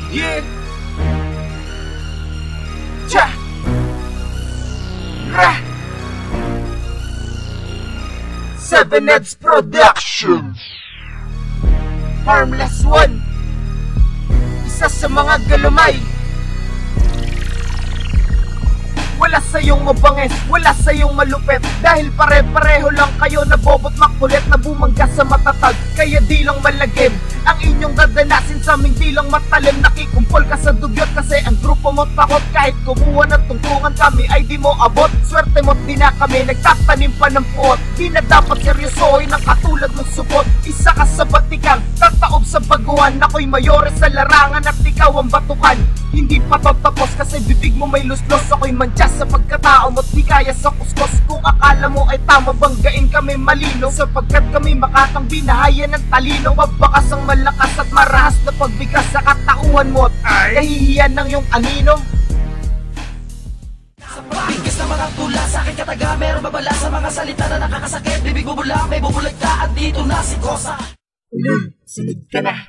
Yeah. Cha. Ra. 7Eds Productions. Harmless One. Isa sa mga galamay. Wala sayong mabanges, wala sayong malupit, dahil pare-pareho lang kayo na bobot makulit na bumangga sa matatag. Kaya di lang malagim ang inyong dadanasin sa aming di lang matalim. Nakikumpol ka sa dugyot kasi ang grupo mo takot. Kahit kumuha ng tungtungan kami ay di mo abot. Swerte mo't di na kami nagtatanim pa ng puot. Di na dapat seryosohin ang katulad mong supot. Isa ka sa batikang tataob sa baguhan. Ako'y mayores sa larangan at ikaw ang batukan. Hindi pa tapos kasi bibig mo may luslos. Ako'y mantsa sa pagkatao mo't di kaya sa kuskus. Kung akala mo ay tama banggain kami malino, sapagkat kami makatang binahaya ng talino. Mabakas ang malakas at marahas na pagbigas sa katauhan mo't kahihiyan ng iyong anino. Sa pagbigis na mga tula sa aking kataga, meron babala sa mga salita na nakakasakit. Bibig bubula, may bubulag ka at dito na si Kosa. Sunod ka na.